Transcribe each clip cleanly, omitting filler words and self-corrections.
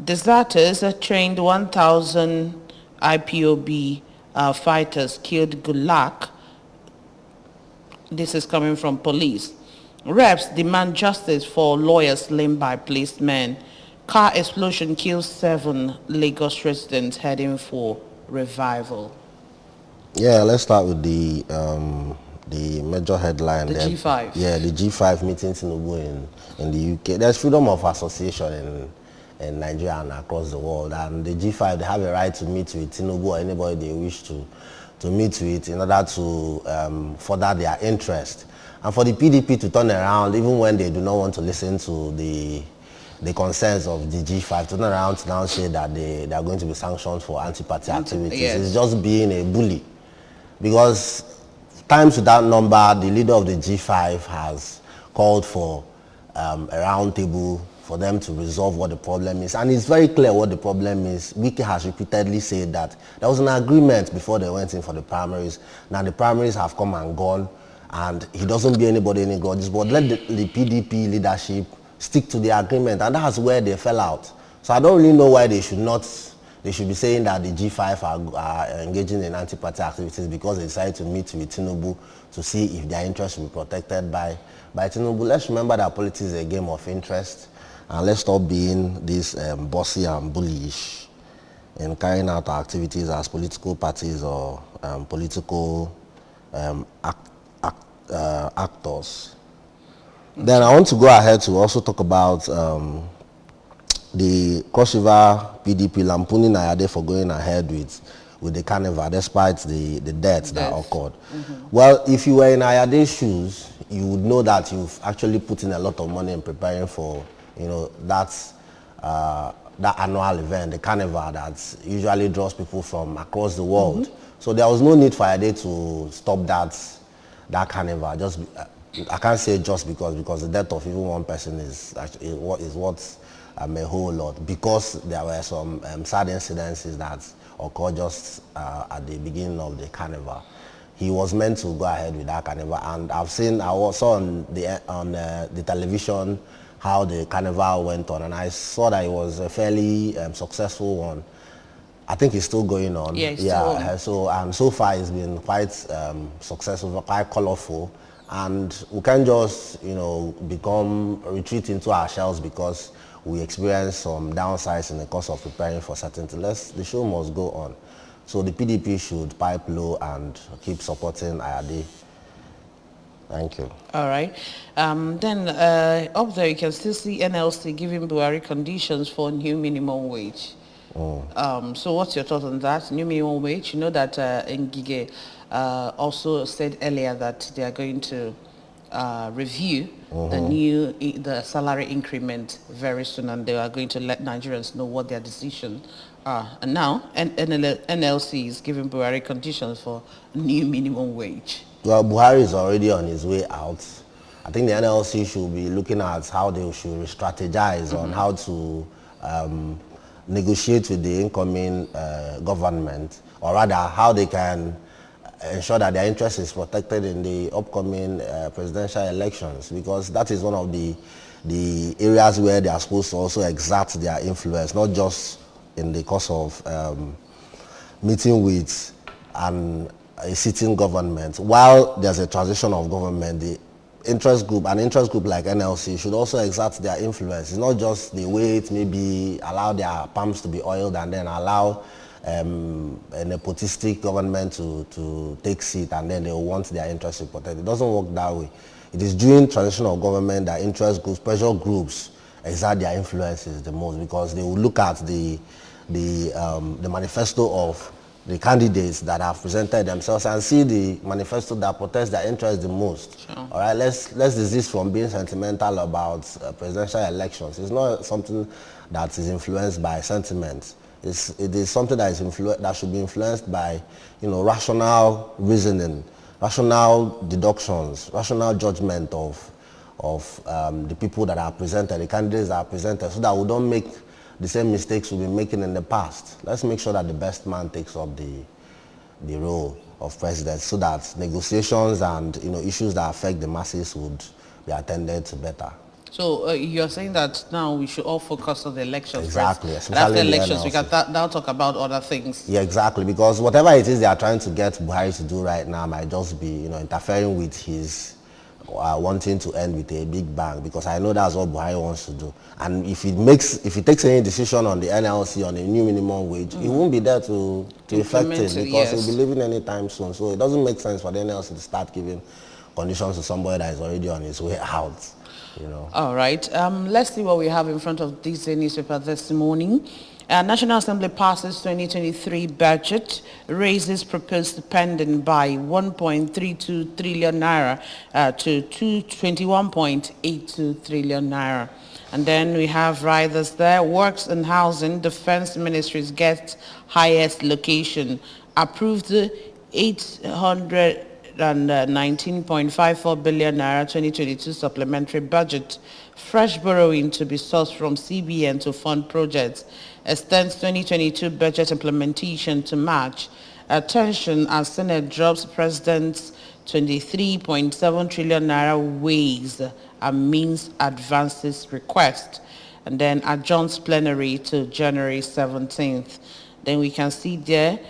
Deserters trained 1,000 IPOB fighters killed Gulak. This is coming from police. Reps demand justice for lawyers slain by policemen. Car explosion kills 7 Lagos residents heading for revival. Yeah, let's start with the major headline. The G5. Yeah, the G5 meeting Tinubu in the UK. There's freedom of association in Nigeria and across the world, and the G5, they have a right to meet with Tinubu or anybody they wish to meet with in order to further their interest. And for the PDP to turn around, even when they do not want to listen to the concerns of the G5, to turn around to now say that they are going to be sanctioned for anti-party activities. Yes. It's just being a bully. Because times without number, the leader of the G5 has called for a round table for them to resolve what the problem is. And it's very clear what the problem is. Wike has repeatedly said that there was an agreement before they went in for the primaries. Now the primaries have come and gone, and he doesn't bear anybody any grudges, but let the PDP leadership stick to the agreement, and that's where they fell out. So I don't really know why they should be saying that the G5 are engaging in anti-party activities because they decided to meet with Tinubu to see if their interests will be protected by Tinubu. Let's remember that politics is a game of interest, and let's stop being this bossy and bullish in carrying out our activities as political parties or political actors. Then I want to go ahead to also talk about the Cross River PDP lampooning Ayade for going ahead with the carnival despite the deaths that occurred. Well, if you were in Ayade's shoes, you would know that you've actually put in a lot of money in preparing for, that annual event, the carnival that usually draws people from across the world. So there was no need for Ayade to stop that carnival. I can't say just because the death of even one person is what a whole lot, because there were some sad incidences that occurred just at the beginning of the carnival. He was meant to go ahead with that carnival, and I saw on the television how the carnival went on, and I saw that it was a fairly successful one. I think it's still going on. Yeah, so far it's been quite successful, quite colorful. And we can't just, retreat into our shells because we experience some downsides in the course of preparing for certain things. The show must go on. So the PDP should pipe low and keep supporting Ayade. Thank you. All right. Then up there you can still see NLC giving Buhari conditions for new minimum wage. So what's your thought on that? New minimum wage? You know that Ngige also said earlier that they are going to review the salary increment very soon, and they are going to let Nigerians know what their decisions are. And now NLC is giving Buhari conditions for new minimum wage. Well, Buhari is already on his way out. I think the NLC should be looking at how they should strategize on how to negotiate with the incoming government, or rather how they can ensure that their interest is protected in the upcoming presidential elections, because that is one of the areas where they are supposed to also exert their influence, not just in the course of meeting with a sitting government. While there's a transition of government, an interest group like NLC should also exert their influence. It's not just the wait, maybe allow their palms to be oiled and then allow a nepotistic government to take seat and then they want their interests to protect. It doesn't work that way. It is during transition of government that interest groups, pressure groups exert their influences the most, because they will look at the manifesto of the candidates that have presented themselves and see the manifesto that protects their interests the most. Sure. All right, let's desist from being sentimental about presidential elections. It's not something that is influenced by sentiment. It is something that should be influenced by, rational reasoning, rational deductions, rational judgment of the people that are presented, the candidates that are presented, so that we don't make the same mistakes we've been making in the past. Let's make sure that the best man takes up the role of president, so that negotiations and issues that affect the masses would be attended to better. So you're saying that now we should all focus on the elections Exactly, first. And after especially the elections, we can NLC. now talk about other things. Yeah, exactly. Because whatever it is they are trying to get Buhari to do right now might just be, interfering with his wanting to end with a big bang. Because I know that's what Buhari wants to do. And if he takes any decision on the NLC on a new minimum wage, he won't be there to effect it, because Yes. he'll be leaving anytime soon. So it doesn't make sense for the NLC to start giving conditions to somebody that is already on his way out. All right. Let's see what we have in front of this newspaper this morning. National Assembly passes 2023 budget, raises proposed spending by 1.32 trillion naira to 21.82 trillion naira. And then we have riders there. Works and Housing, Defense Ministries get highest location. Approved 800 and 19.54 billion naira 2022 supplementary budget. Fresh borrowing to be sourced from CBN to fund projects. Extends 2022 budget implementation to March. Attention as Senate drops President's 23.7 trillion naira ways and means advances request. And then adjourns plenary to January 17th. Then we can see there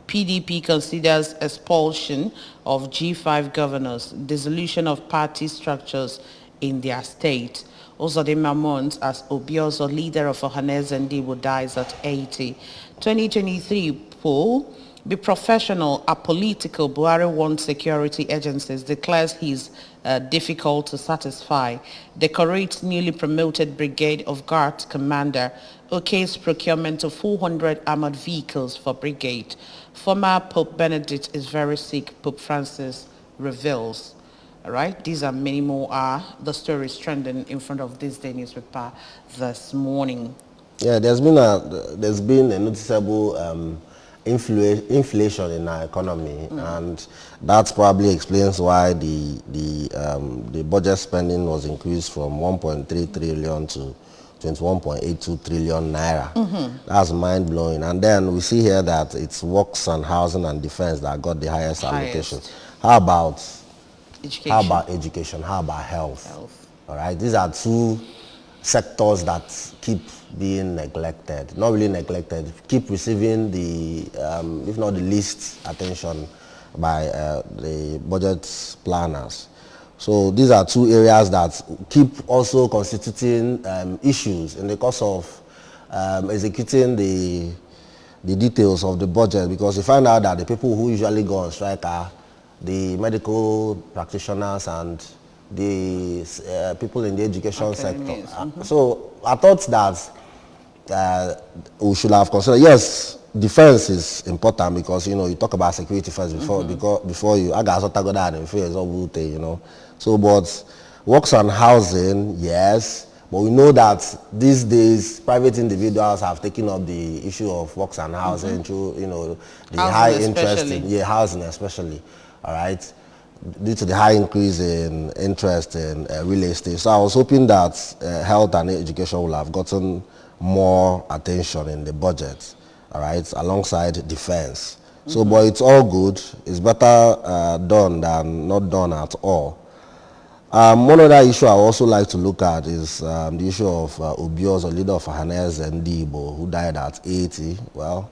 PDP considers expulsion of G5 governors, dissolution of party structures in their state. Uzodimma mourns as Obiozo, leader of Ohanaeze Ndigbo, dies at 80. 2023 poll, be professional, apolitical. Buhari wants security agencies, declares he's difficult to satisfy. Decorates newly promoted Brigade of Guards commander. Okay's procurement of 400 armored vehicles for brigade. Former Pope Benedict is very sick, Pope Francis reveals. All right, these are many more the stories trending in front of this day newspaper this morning. Yeah, there's been a noticeable inflation in our economy, and that probably explains why the budget spending was increased from 1.3 trillion to 21.82 trillion naira. That's mind-blowing. And then we see here that it's Works and Housing and Defense that got the highest allocation. How about education? How about health? All right, these are two sectors that keep being neglected. Not really neglected, keep receiving the, if not the least attention by the budget planners. So these are two areas that keep also constituting issues in the course of executing the details of the budget, because you find out that the people who usually go on strike are the medical practitioners and the people in the education sector. So I thought that we should have considered, yes, defense is important, because you talk about security first before you so, but Works and Housing, yes, but we know that these days private individuals have taken up the issue of works and housing through the high interest in housing especially, all right, due to the high increase in interest in real estate. So I was hoping that health and education will have gotten more attention in the budget, all right, alongside defense. So, but it's all good. It's better done than not done at all. One other issue I also like to look at is the issue of Obiozo, leader of Ohanaeze Ndigbo, who died at 80. Well,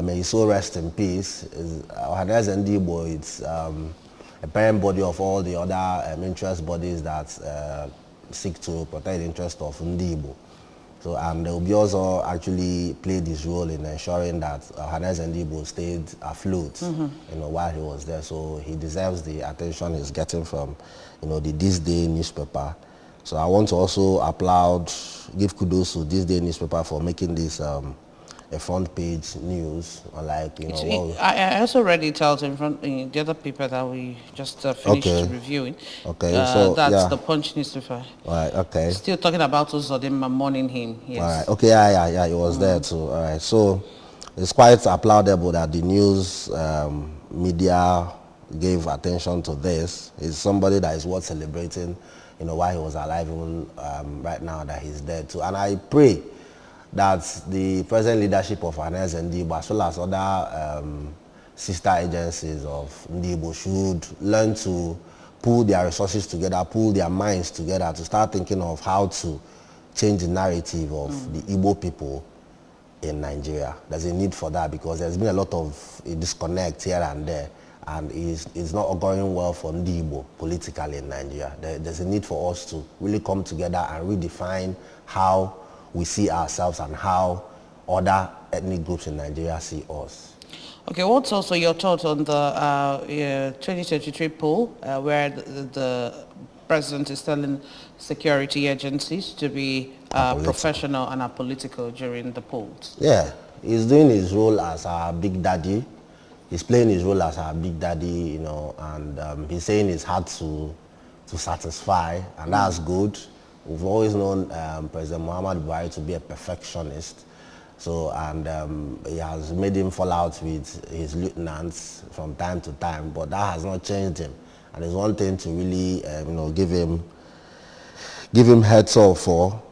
may his soul rest in peace. Ohanaeze Ndigbo, it's a parent body of all the other interest bodies that seek to protect the interest of Ndigbo. So, and Obiozo actually played his role in ensuring that Ohanaeze Ndigbo stayed afloat, while he was there. So he deserves the attention he's getting from, the This Day newspaper. So I want to also give kudos to This Day newspaper for making this a front page news. Unlike, I also read it out in front in the other paper that we just finished reviewing. Okay, so that's the Punch newspaper. All right. Okay. Still talking about Uzodimma mourning him. Yes. All right. Okay. Yeah. It was there too. All right. So it's quite applaudable that the news media gave attention to this. He's somebody that is worth celebrating, while he was alive, even right now that he's dead too. And I pray that the present leadership of Ohanaeze Ndigbo, as well as other sister agencies of Ndigbo, should learn to pull their resources together, pull their minds together to start thinking of how to change the narrative of the Igbo people in Nigeria. There's a need for that because there's been a lot of disconnect here and there, and it's not going well for Ndi Igbo politically in Nigeria. There's a need for us to really come together and redefine how we see ourselves and how other ethnic groups in Nigeria see us. Okay, what's also your thought on the 2023 poll where the president is telling security agencies to be professional and apolitical during the polls? Yeah, he's doing his role as our big daddy. He's playing his role as our big daddy, you know, and he's saying it's hard to satisfy, and that's good. We've always known President Muhammadu Buhari to be a perfectionist. So, and he has made him fall out with his lieutenants from time to time, but that has not changed him. And it's one thing to really, you know, give him heads up for.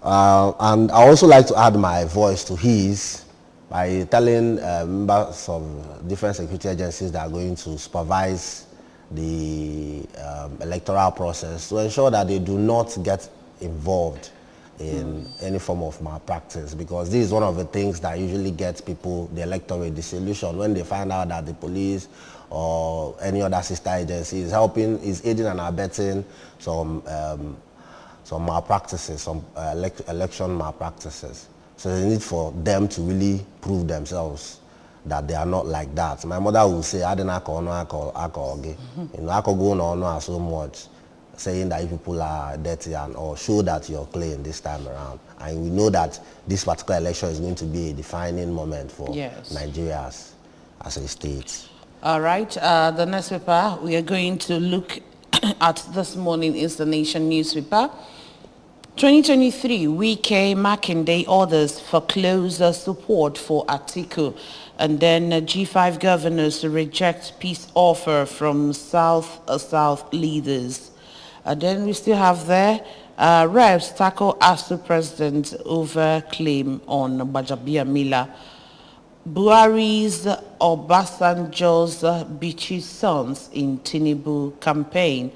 And I also like to add my voice to his by telling members of different security agencies that are going to supervise the electoral process to ensure that they do not get involved in any form of malpractice, because this is one of the things that usually gets people, the electorate, disillusioned when they find out that the police or any other sister agency is aiding and abetting some malpractices, some election malpractices. So there's a need for them to really prove themselves that they are not like that. My mother will say, I didn't call okay. You know, I could go on so much, saying that if people are dirty and or show that you're clean this time around. And we know that this particular election is going to be a defining moment for Nigeria as a state. All right, the next paper we are going to look at this morning is the Nation newspaper. 2023, Wike Makinde orders for closer support for Atiku, and then G5 governors reject peace offer from South leaders. And then we still have there, reps tackle ASU president over claim on Gbajabiamila. Buhari's Obasanjo's Bichi sons in Tinubu campaign.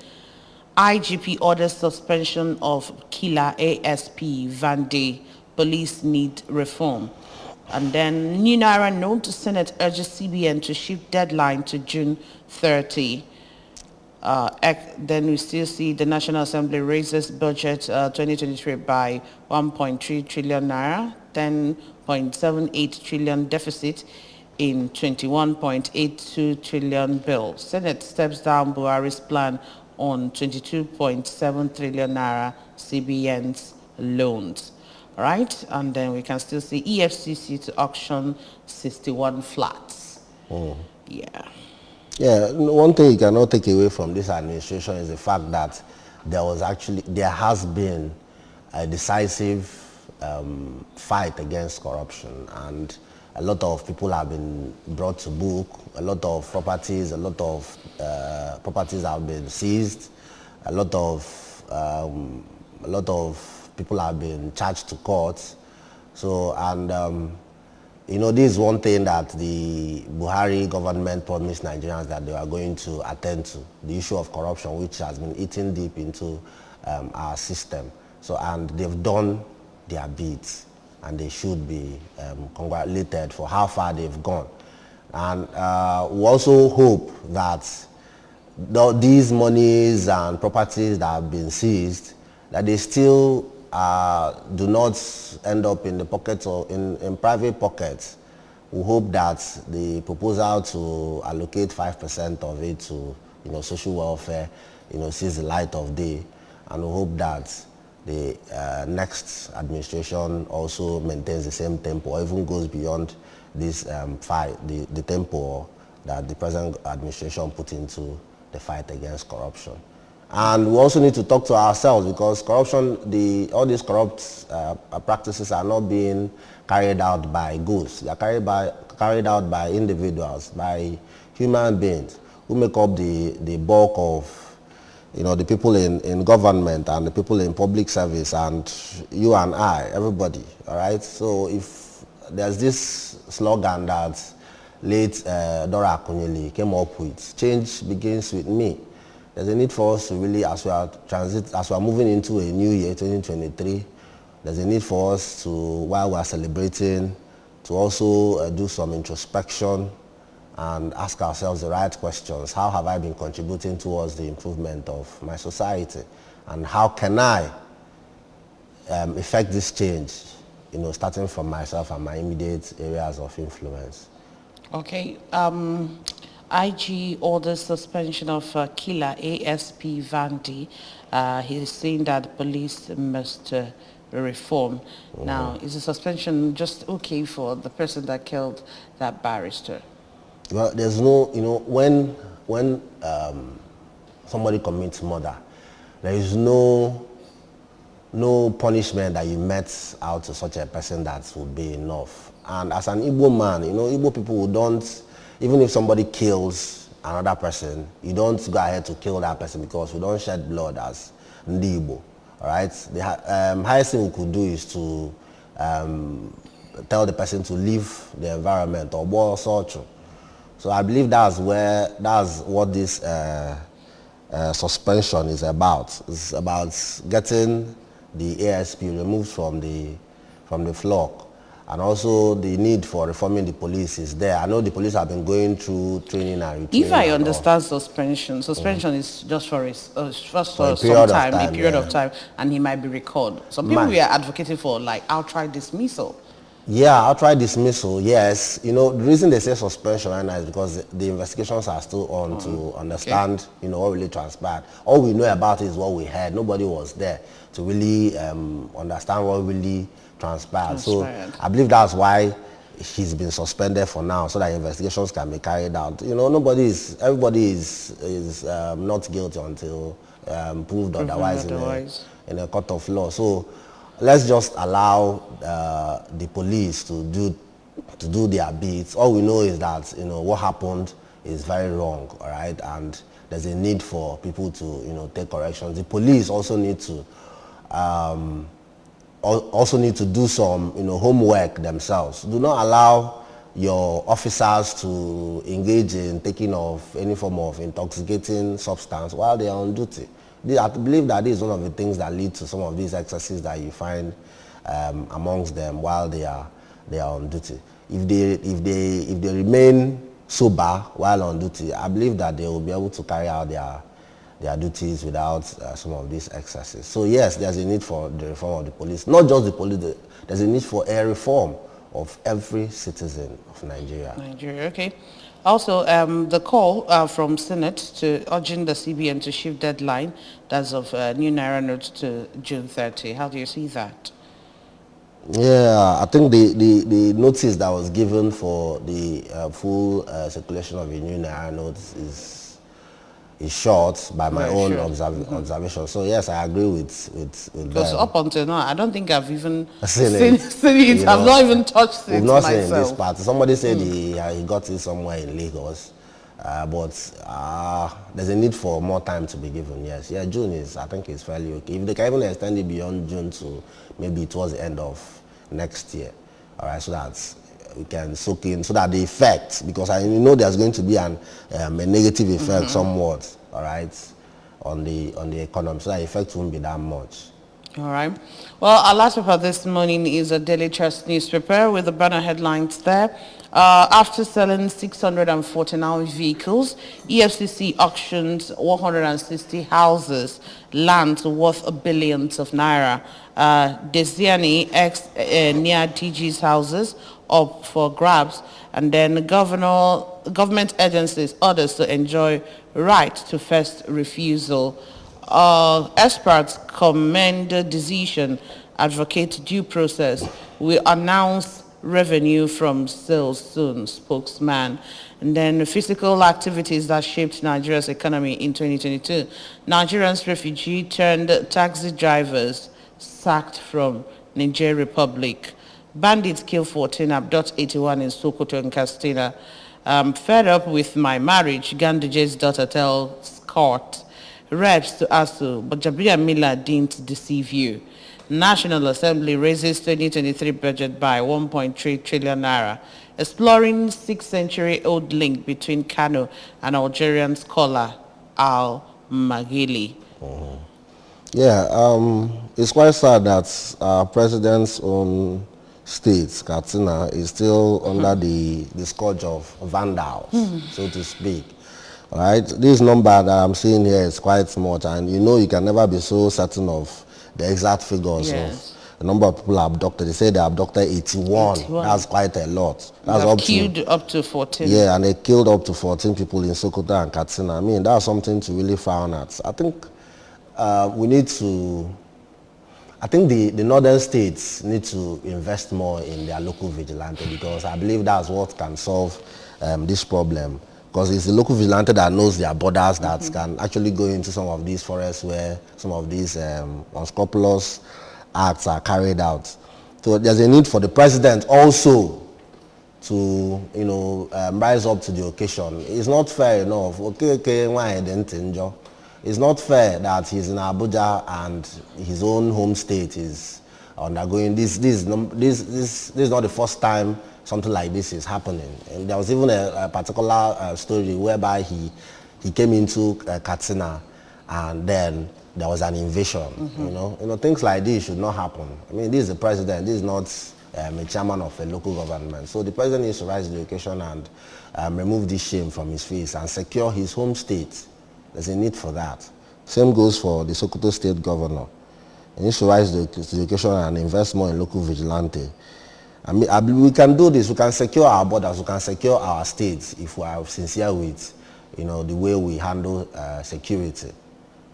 IGP orders suspension of killer ASP Vande. Police need reform. And then new Naira note, Senate urges CBN to shift deadline to June 30. Then we still see the National Assembly raises budget 2023 by 1.3 trillion naira, 10.78 trillion deficit in 21.82 trillion bill. Senate steps down Buhari's plan on 22.7 trillion naira CBN's loans. All right, and then we can still see EFCC to auction 61 flats. Yeah. Yeah, one thing you cannot take away from this administration is the fact that there has been a decisive fight against corruption, and a lot of people have been brought to book, a lot of properties have been seized, a lot of people have been charged to court. So, and you know, this is one thing that the Buhari government promised Nigerians that they are going to attend to, the issue of corruption, which has been eating deep into our system. So, and they've done their bit, and they should be congratulated for how far they've gone. And we also hope that these monies and properties that have been seized, that they still do not end up in the pockets or in private pockets. We hope that the proposal to allocate 5% of it to, you know, social welfare, you know, sees the light of day, and we hope that the next administration also maintains the same tempo, or even goes beyond this fight, the tempo that the present administration put into the fight against corruption. And we also need to talk to ourselves, because corruption, all these corrupt practices are not being carried out by ghosts. They are carried out by individuals, by human beings who make up the bulk of, you know, the people in government and the people in public service, and you and I, everybody, all right? So if there's this slogan that late Dora Akunyili came up with, change begins with me. there's a need for us to really, as we are moving into a new year, 2023, there's a need for us to, while we are celebrating, to also do some introspection and ask ourselves the right questions. How have I been contributing towards the improvement of my society? And how can I effect this change, starting from myself and my immediate areas of influence? Okay. IG orders suspension of killer ASP Vandy. He's saying that police must reform. Now, is the suspension just okay for the person that killed that barrister? Well, there's no, when somebody commits murder, there is no punishment that you met out to such a person that would be enough. And as an Igbo man, Igbo people who don't, even if somebody kills another person, you don't go ahead to kill that person because we don't shed blood as Ndi Igbo. All right? The highest thing we could do is to tell the person to leave the environment or more such. So I believe that's what this suspension is about. It's about getting the ASP removed from the flock. And also the need for reforming the police is there. I know the police have been going through training and retraining. If I understand suspension is just for some time, a period of time, and he might be recalled. Some people we are advocating for like outright dismissal. Yeah, outright dismissal, yes. The reason they say suspension right now is because the investigations are still on to understand, what really transpired. All we know about it is what we heard. Nobody was there to really understand what really transpired. So I believe that's why he's been suspended for now, so that investigations can be carried out. Everybody is not guilty until proved otherwise in a court of law. So let's just allow the police to do their bits. All we know is that what happened is very wrong, all right, and there's a need for people to take corrections. The police also need to do some homework themselves. Do not allow your officers to engage in taking of any form of intoxicating substance while they are on duty. I believe that is one of the things that lead to some of these excesses that you find amongst them while they are on duty. If they remain sober while on duty, I believe that they will be able to carry out their duties without some of these excesses. So yes, there's a need for the reform of the police. Not just the police, there's a need for a reform of every citizen of Nigeria. Okay. Also, the call from Senate to urging the CBN to shift deadline, that's of new Naira notes to June 30. How do you see that? Yeah, I think the notice that was given for the full circulation of a new Naira notes is short by my own observation. So yes, I agree with because them. up until now, I don't think I've even seen it. I've not even touched it We've not myself. seen this part. Somebody said he got it somewhere in Lagos, but there's a need for more time to be given. Yes, yeah, June I think it's fairly okay. If they can even extend it beyond June to maybe towards the end of next year, all right, so that we can soak in, so that the effect, because I know there's going to be a negative effect somewhat, all right, on the economy, so that effect won't be that much. All right. Well, our last paper this morning is a Daily Trust newspaper with the banner headlines there. After selling 649 vehicles, EFCC auctions 160 houses, land worth billions of naira. Desiani near DG's houses up for grabs, and then government agencies orders to enjoy right to first refusal. Experts commend the decision, advocate due process. We announce revenue from sales soon, spokesman. And then physical activities that shaped Nigeria's economy in 2022. Nigerians refugee turned taxi drivers sacked from Niger Republic. Bandits kill 14, abduct 81 in Sokoto and Castina. Fed up with my marriage, Ganduje's daughter tells court. Reps to ASU, but Jabriya Miller didn't deceive you. National Assembly raises 2023 budget by 1.3 trillion naira. Exploring 6th century-old link between Kano and Algerian scholar Al Magili. Yeah, it's quite sad that our president's own state, Katsina, is still under the scourge of vandals, so to speak. All right, this number that I'm seeing here is quite much, and you know you can never be so certain of the exact figures Yes. of the number of people abducted. They say they abducted 81. 81. That's quite a lot. They That's have up killed to, up to 14. yeah, and they killed up to 14 people in Sokoto and Katsina. I mean, that's something to really frown at. I think we need to, I think the northern states need to invest more in their local vigilante, because I believe that's what can solve this problem. Because it's the local vigilante that knows their borders, that can actually go into some of these forests where some of these unscrupulous acts are carried out. So there's a need for the president also to, you know, rise up to the occasion. It's not fair enough. Okay, why didn't enjoy? It's not fair that he's in Abuja and his own home state is undergoing this. This is not the first time something like this is happening. And there was even a particular story whereby he came into Katsina, and then there was an invasion. You know, things like this should not happen. I mean, this is the president. This is not a chairman of a local government. So the president needs to rise to the occasion and remove this shame from his face and secure his home state. There's a need for that. Same goes for the Sokoto state governor. He needs to rise to the occasion and invest more in local vigilante. I mean, we can do this. We can secure our borders. We can secure our states if we are sincere with, you know, the way we handle security.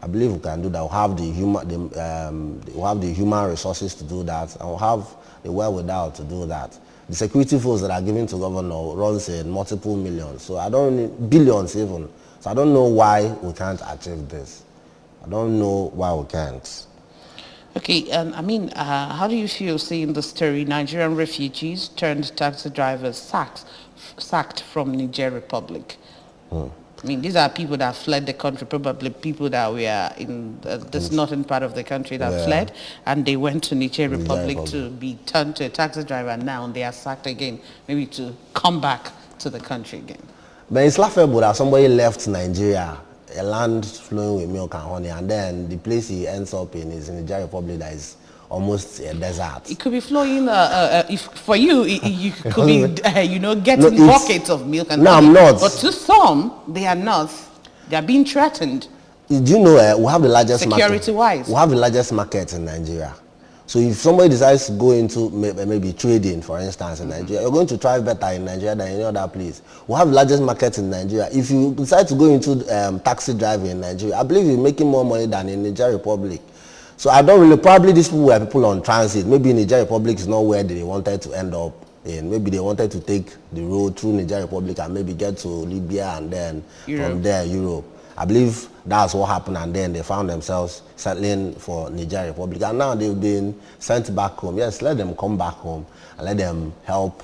I believe we can do that. We'll have we'll have the human resources to do that, and we'll have the wherewithal to do that. The security force that are given to governor runs in multiple millions, so I don't need billions even. So I don't know why we can't achieve this. I don't know why we can't. Okay, and I mean, how do you feel seeing the story? Nigerian refugees turned taxi drivers sacked from Niger Republic. I mean, these are people that fled the country, probably people that were in this northern part of the country that fled, and they went to Niger Republic to be turned to a taxi driver. Now they are sacked again, maybe to come back to the country again. But it's laughable that somebody left Nigeria, a land flowing with milk and honey, and then the place he ends up in is in the Nigeria Republic that is almost a desert. It could be flowing, if for you, you could be, you know, getting buckets of milk and honey. I'm not. But to some, they are not. They are being threatened. Do you know we have the largest security-wise? We have the largest market in Nigeria. So if somebody decides to go into maybe trading, for instance, in Nigeria, you're going to thrive better in Nigeria than any other place. We have the largest market in Nigeria. If you decide to go into taxi driving in Nigeria, I believe you're making more money than in Nigeria Republic. So I don't really, probably these people were people on transit. Maybe Nigeria Republic is not where they wanted to end up in. Maybe they wanted to take the road through Nigeria Republic and maybe get to Libya and then from there Europe. I believe that's what happened, and then they found themselves settling for Nigeria Republic, and now they've been sent back home. Yes, let them come back home and let them help,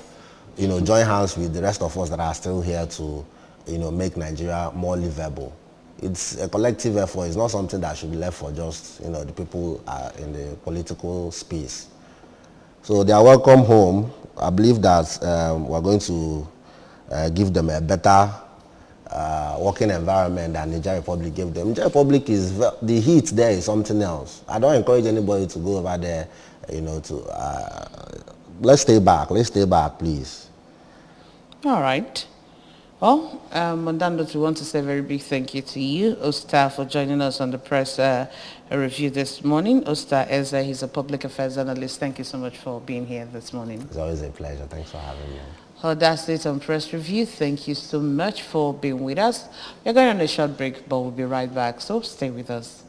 you know, join hands with the rest of us that are still here to, you know, make Nigeria more livable. It's a collective effort. It's not something that should be left for just, you know, the people in the political space. So they are welcome home. I believe that we're going to give them a better working environment than Nigeria Republic gave them. Nigeria Republic is, the heat there is something else. I don't encourage anybody to go over there, you know, to, let's stay back, please. All right. Well, on that note, we want to say a very big thank you to you, Osta, for joining us on the press review this morning. Osta Eze, he's a public affairs analyst. Thank you so much for being here this morning. It's always a pleasure. Thanks for having me. Well, that's it on press review. Thank you so much for being with us. We're going on a short break, but we'll be right back, so stay with us.